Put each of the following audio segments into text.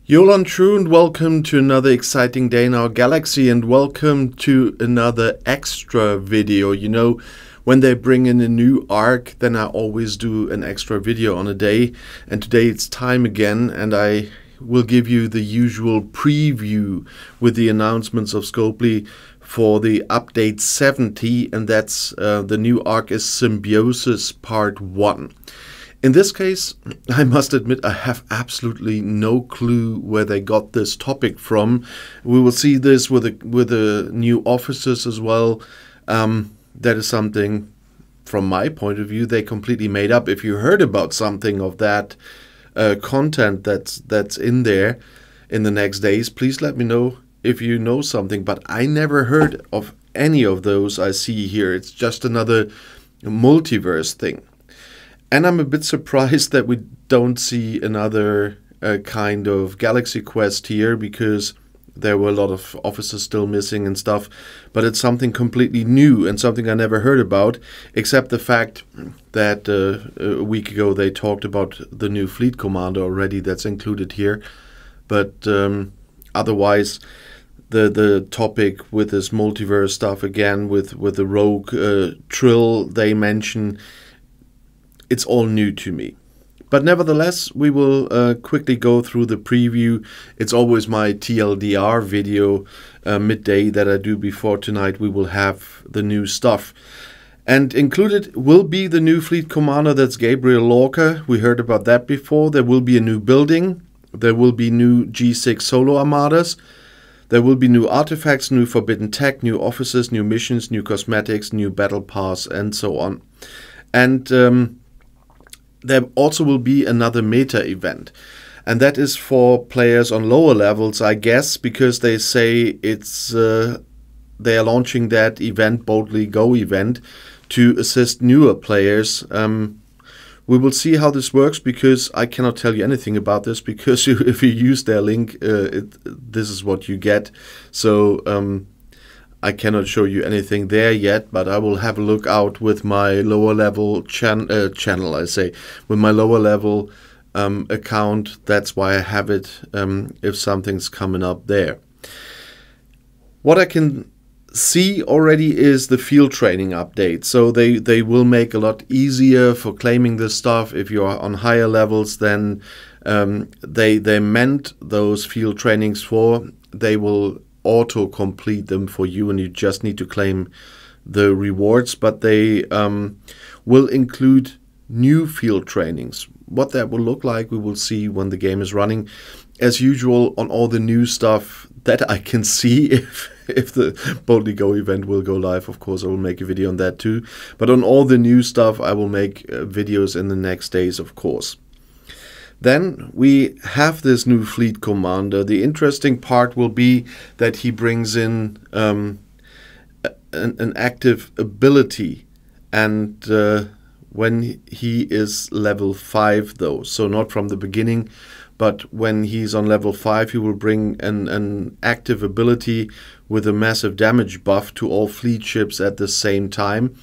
Yolan True, and welcome to another exciting day in our galaxy, and welcome to another extra video. You know, when they bring in a new arc, then I always do an extra video on a day, and today it's time again, and I will give you the usual preview with the announcements of Scopely for the update 70, and that's the new arc is Symbiosis Part 1. In this case, I must admit I have absolutely no clue where they got this topic from. We will see this with the new officers as well. That is something, from my point of view, they completely made up. If you heard about something of that content that's in there in the next days, please let me know if you know something. But I never heard of any of those I see here. It's just another multiverse thing. And I'm a bit surprised that we don't see another kind of Galaxy Quest here, because there were a lot of officers still missing and stuff. But it's something completely new and something I never heard about, except the fact that a week ago they talked about the new fleet commander already that's included here. But otherwise, the topic with this multiverse stuff again, with the rogue Trill they mention, it's all new to me. But nevertheless, we will quickly go through the preview. It's always my TLDR video midday that I do before tonight. We will have the new stuff. And included will be the new fleet commander, that's Gabriel Lorca. We heard about that before. There will be a new building. There will be new G6 solo armadas. There will be new artifacts, new forbidden tech, new officers, new missions, new cosmetics, new battle pass, and so on. And there also will be another meta event, and that is for players on lower levels, I guess, because they say it's they are launching that event, Boldly Go event, to assist newer players. We will see how this works, because I cannot tell you anything about this, because if you use their link, this is what you get. So I cannot show you anything there yet, but I will have a look out with my lower level channel, I say, with my lower level account. That's why I have it, if something's coming up there. What I can see already is the field training update. So they will make a lot easier for claiming this stuff. If you are on higher levels, then they meant those field trainings for. They will auto-complete them for you, and you just need to claim the rewards. But they will include new field trainings. What that will look like, we will see when the game is running. As usual, on all the new stuff that I can see, if the Boldly Go event will go live, of course I will make a video on that too. But on all the new stuff, I will make videos in the next days, of course. Then we have this new fleet commander. The interesting part will be that he brings in an active ability, and when he is level 5 though, so not from the beginning, but when he's on level 5, he will bring an active ability with a massive damage buff to all fleet ships at the same time.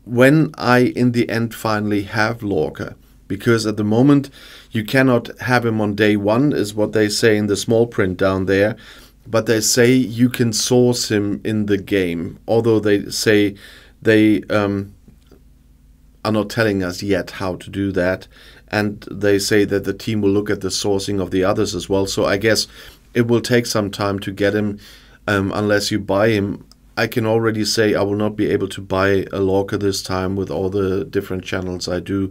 When I in the end finally have Lorca, because at the moment you cannot have him on day 1, is what they say in the small print down there. But they say you can source him in the game, although they say they are not telling us yet how to do that. And they say that the team will look at the sourcing of the others as well. So I guess it will take some time to get him, unless you buy him. I can already say I will not be able to buy a Lorca this time with all the different channels I do.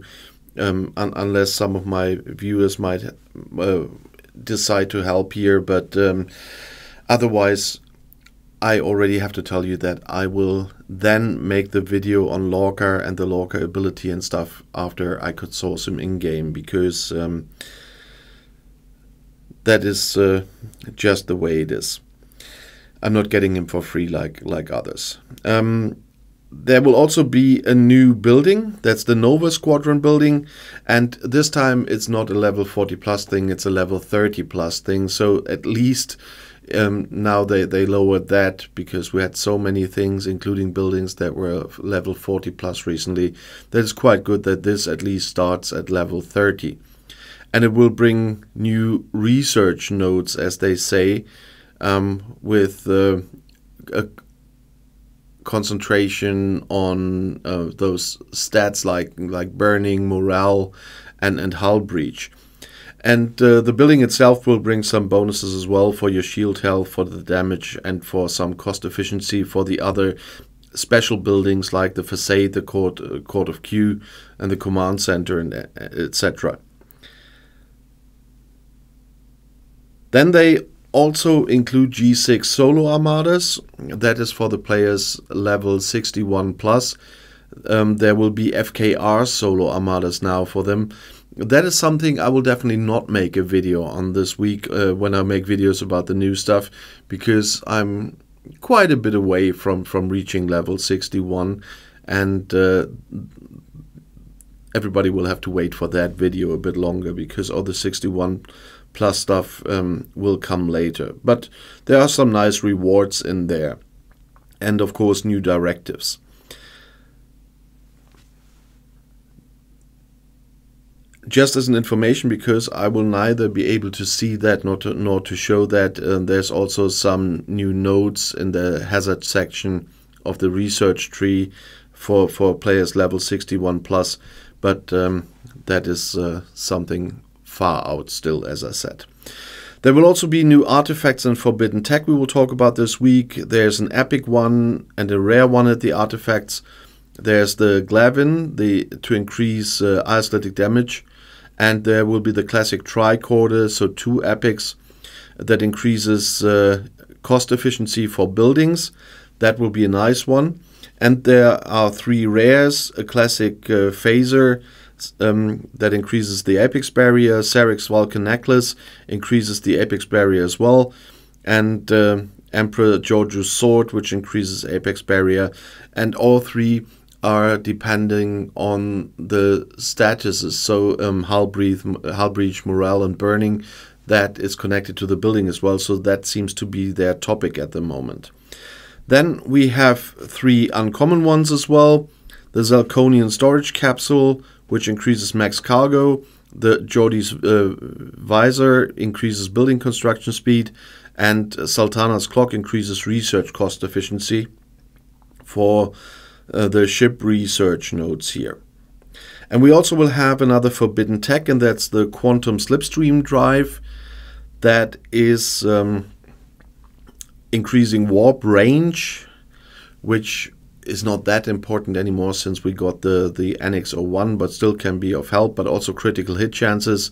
Unless some of my viewers might decide to help here, but otherwise I already have to tell you that I will then make the video on Lorca and the Lorca ability and stuff after I could source him in-game, because that is just the way it is. I'm not getting him for free like others. There will also be a new building. That's the Nova Squadron building. And this time it's not a level 40 plus thing, it's a level 30 plus thing. So at least now they lowered that, because we had so many things, including buildings, that were level 40 plus recently. That is quite good that this at least starts at level 30. And it will bring new research nodes, as they say, with a concentration on those stats like burning, morale, and hull breach. And the building itself will bring some bonuses as well for your shield health, for the damage, and for some cost efficiency for the other special buildings like the facade, the court of Q, and the command center, and etc. Then they also include G6 solo armadas. That is for the players level 61 plus. There will be FKR solo armadas now for them. That is something I will definitely not make a video on this week when I make videos about the new stuff, because I'm quite a bit away from reaching level 61, and everybody will have to wait for that video a bit longer, because all the 61 plus stuff will come later. But there are some nice rewards in there, and of course new directives. Just as an information, because I will neither be able to see that nor to show that, there's also some new nodes in the hazard section of the research tree for players level 61 plus, but that is something far out still, as I said. There will also be new artifacts and forbidden tech we will talk about this week. There's an epic one and a rare one at the artifacts. There's the Glavin to increase isostatic damage, and there will be the classic tricorder, so 2 epics that increases cost efficiency for buildings. That will be a nice one. And there are 3 rares, a classic phaser that increases the apex barrier, Sarek's Vulcan necklace increases the apex barrier as well, and Emperor Georgiou's sword, which increases apex barrier, and all 3 are depending on the statuses. So hull breach, morale, and burning, that is connected to the building as well. So that seems to be their topic at the moment. Then we have 3 uncommon ones as well. The Zalconian storage capsule, which increases max cargo. The Jordi's visor increases building construction speed. And Sultana's clock increases research cost efficiency for the ship research nodes here. And we also will have another forbidden tech, and that's the quantum slipstream drive. That is increasing warp range, which is not that important anymore since we got the Annex 01, but still can be of help, but also critical hit chances.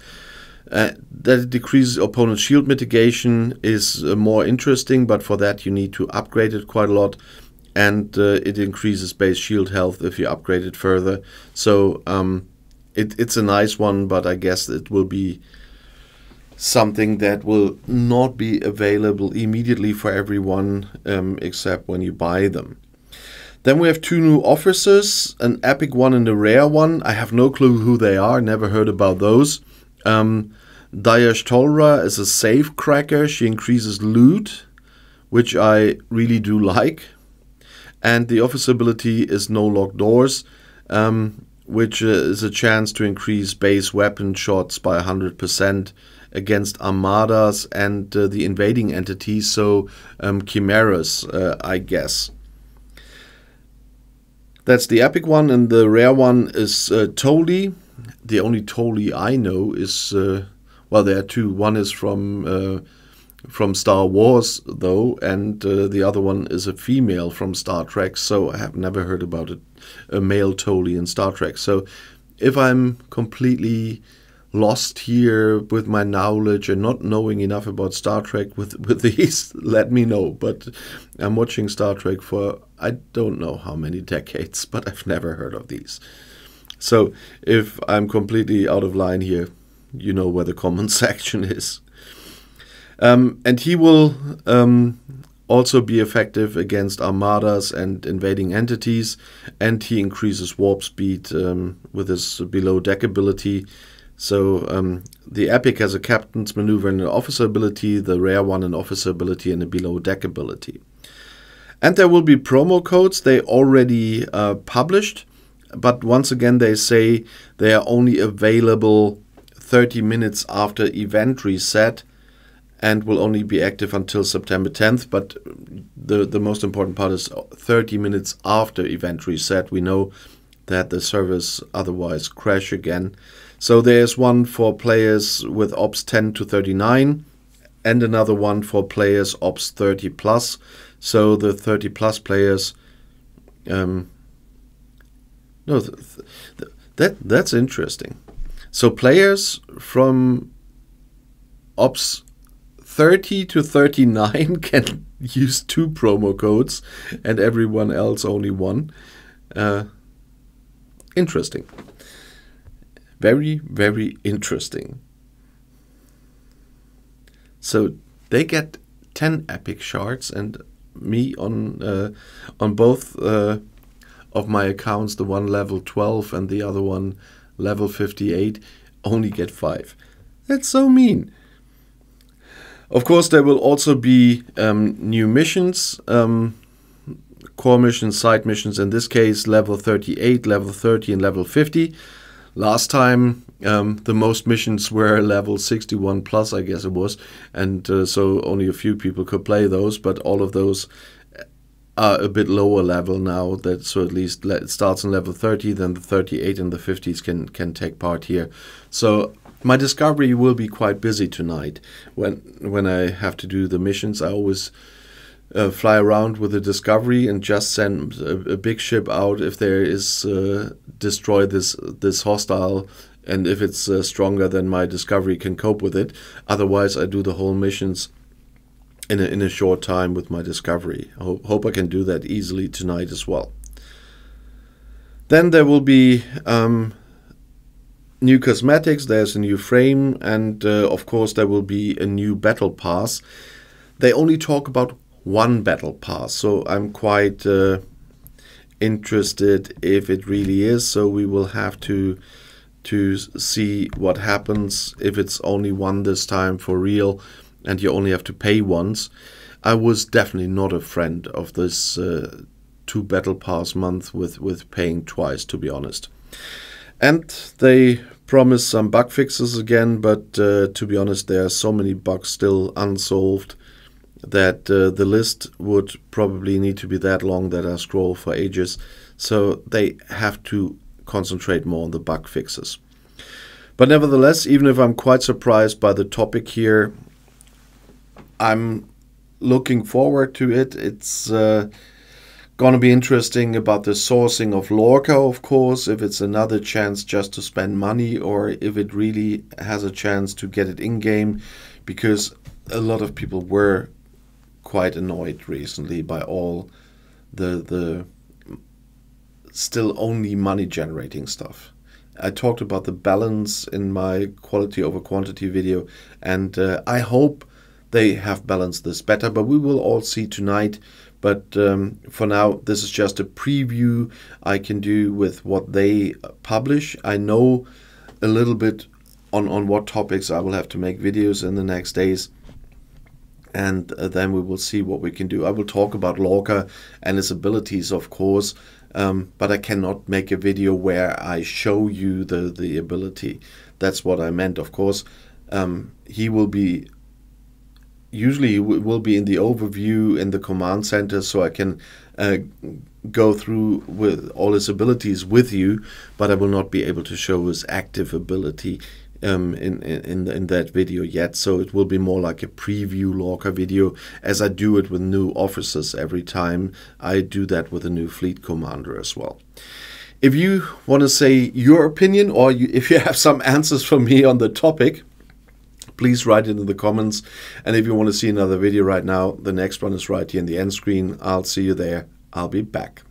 That it decreases opponent's shield mitigation is more interesting, but for that you need to upgrade it quite a lot. And it increases base shield health if you upgrade it further. So it's a nice one, but I guess it will be something that will not be available immediately for everyone, except when you buy them. Then we have 2 new officers, an epic one and a rare one. I have no clue who they are, never heard about those. Dayash Tolra is a safe cracker. She increases loot, which I really do like. And the officer ability is no lock doors, which is a chance to increase base weapon shots by 100% against armadas and the invading entities, so chimeras, I guess. That's the epic one, and the rare one is Toli. The only Toli I know is, well, there are 2. One is from Star Wars, though, and the other one is a female from Star Trek, so I have never heard about a male Toli in Star Trek. So if I'm completely lost here with my knowledge and not knowing enough about Star Trek with these, let me know. But I'm watching Star Trek for I don't know how many decades, but I've never heard of these. So if I'm completely out of line here, you know where the comment section is. And he will also be effective against armadas and invading entities, and he increases warp speed with his below deck ability. So the epic has a captain's maneuver and an officer ability, the rare one an officer ability and a below deck ability. And there will be promo codes. They already published, but once again they say they are only available 30 minutes after event reset and will only be active until September 10th. But the most important part is 30 minutes after event reset. We know that the servers otherwise crash again. So there's one for players with ops 10 to 39 and another one for players ops 30 plus. So the 30 plus players, that's interesting. So players from ops 30 to 39 can use 2 promo codes and everyone else only 1. Interesting. Very, very interesting. So they get 10 epic shards, and me on both of my accounts, the one level 12 and the other one level 58, only get 5. That's so mean. Of course, there will also be new missions, core missions, side missions. In this case, level 38, level 30, and level 50. Last time, the most missions were level 61 plus, I guess it was, and so only a few people could play those. But all of those are a bit lower level now. So at least it starts on level 30, then the 38 and the 50s can take part here. So my discovery will be quite busy tonight when I have to do the missions. I always fly around with the discovery and just send a big ship out if there is destroy this hostile, and if it's stronger than my discovery can cope with it. Otherwise, I do the whole missions in a short time with my discovery. I hope I can do that easily tonight as well. Then there will be new cosmetics. There's a new frame, and of course there will be a new battle pass. They only talk about one battle pass, so I'm quite interested if it really is. So we will have to see what happens if it's only one this time for real and you only have to pay once. I was definitely not a friend of this 2 battle pass month with paying twice, to be honest. And they promise some bug fixes again, but to be honest, there are so many bugs still unsolved that the list would probably need to be that long that I scroll for ages. So they have to concentrate more on the bug fixes. But nevertheless, even if I'm quite surprised by the topic here, I'm looking forward to it. It's going to be interesting about the sourcing of Lorca, of course, if it's another chance just to spend money or if it really has a chance to get it in-game, because a lot of people were quite annoyed recently by all the still only money generating stuff. I talked about the balance in my quality over quantity video, and I hope they have balanced this better, but we will all see tonight. But for now, this is just a preview I can do with what they publish. I know a little bit on what topics I will have to make videos in the next days, and then we will see what we can do. I will talk about Lorca and his abilities, of course, but I cannot make a video where I show you the ability. That's what I meant, of course. He will be, usually will be in the overview in the command center, so I can go through with all his abilities with you, but I will not be able to show his active ability in that video yet. So it will be more like a preview Lorca video, as I do it with new officers every time I do that with a new fleet commander as well. If you want to say your opinion, or if you have some answers for me on the topic, please write it in the comments. And if you want to see another video right now, the next one is right here in the end screen. I'll see you there. I'll be back.